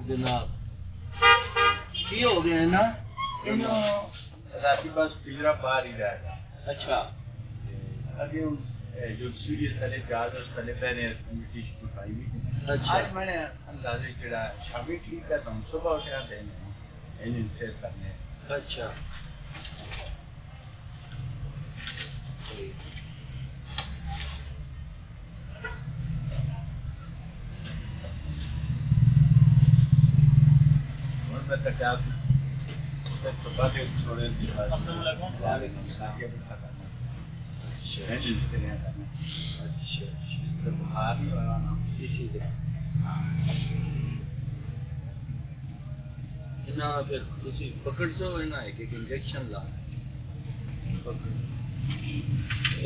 जनाब की हो गया ना रात बस पिंजरा बाहर ही रहा। अच्छा अगे जो सीरियस तले जहाज और तले पहने मिट्टी उठाई हुई। अच्छा आज मैंने अंदाजे चढ़ा शामी ठीक है तो हम सुबह उठे आते हैं इंजन से करने। अच्छा मैं तो क्या तो बातें छोड़े फिर पकड़ सो है ना एक इंजेक्शन ला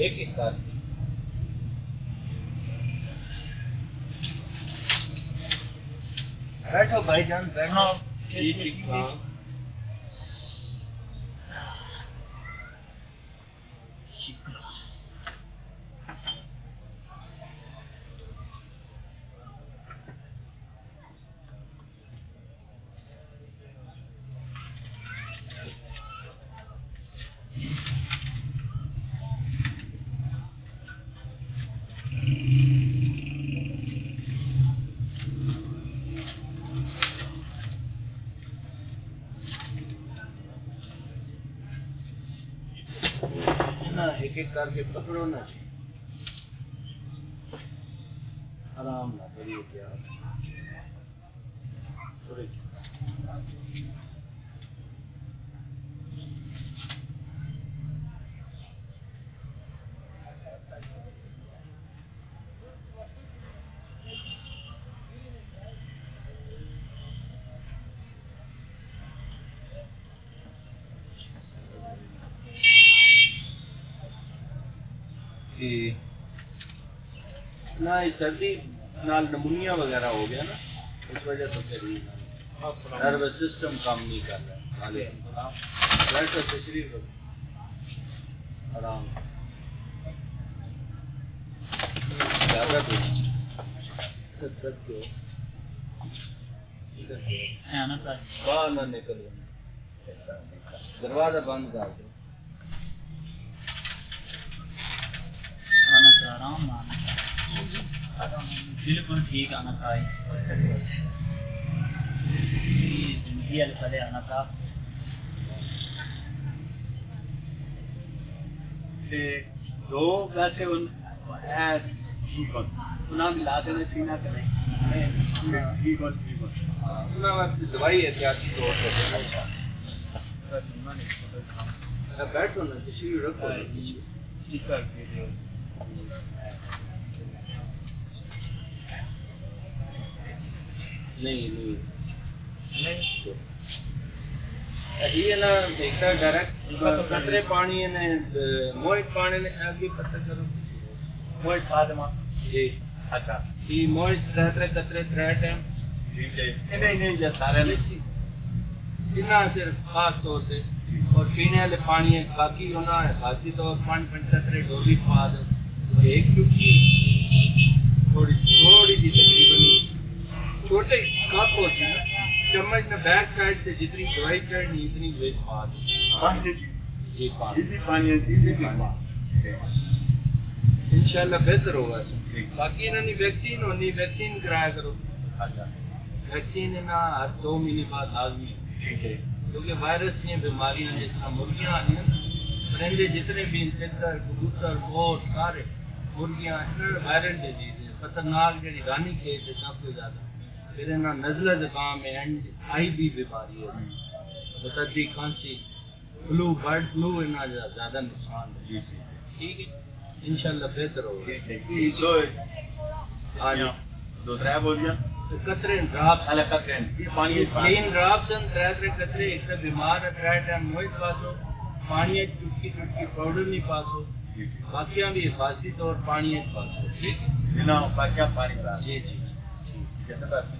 एक एक साथ बैठो भाईजान बैठो ठीक हाँ एक एक करके पकड़ो ना आराम ना करिए क्या ना सर्दी नाल नमूनिया वगैरह हो गया ना इस वजह से फिर नर्वस सिस्टम काम नहीं कर रहा है। बैठो तशरीफ आराम ज्यादा बाहर ना निकलो दरवाजा बंद कर दो आराम बिल्कुल ठीक आना था जिंदगी पहले आना था दो वैसे ठीक हो उन्हें मिला देना सीना करें ठीक हो दवाई एहतियाती तौर पर बैठो ना किसी रखो ठीक करके नहीं ये ना देखता डायरेक्ट कतरे पानी ने मोहित पानी ने आगे पता करो मोहित फातिमा जी अच्छा ये मोहित कतरे त्रै टाइम ठीक है नहीं जो सारे लिखी इतना सिर्फ खास तौर से और पीने वाले पानी है बाकी होना है खासी तौर 5-5 डोली पा दो एक चुटकी थोड़ी सी तकरीबन छोटे कप होती है चम्मच में बैक साइड से जितनी दवाई चढ़नी इतनी वेट पा दो इंशाल्लाह बेहतर होगा बाकी इन्होंने वैक्सीन होनी वैक्सीन कराया करो वैक्सीन है ना हर 2 महीने बाद लाजमी ठीक है क्योंकि वायरस की बीमारियां जिस तरह मुर्गियां आनी है परिंदे जितने भी तितर कबूतर मोर सारे मुर्गियां वायरल डिजीज है खतरनाक जी रानी खेत है सबसे ज्यादा फिर ना नजला जुकाम है आईबी बीमारी है बतद्दी खांसी फ्लू बर्ड फ्लू इतना ज्यादा नुकसान है ठीक है इंशाल्लाह बेहतर होगा दो त्रै बोलियां कतरे ड्राप्स अलग कतरे पानी क्लीन ड्राप्स त्रै कतरे एक तो बीमार है त्रै टाइम मोहित पासो पानी चुटकी पाउडर नहीं पासो बाकियां भी हिफाजती तौर पानी पासो ठीक है बिना बाकियां पानी जी कितने पैसे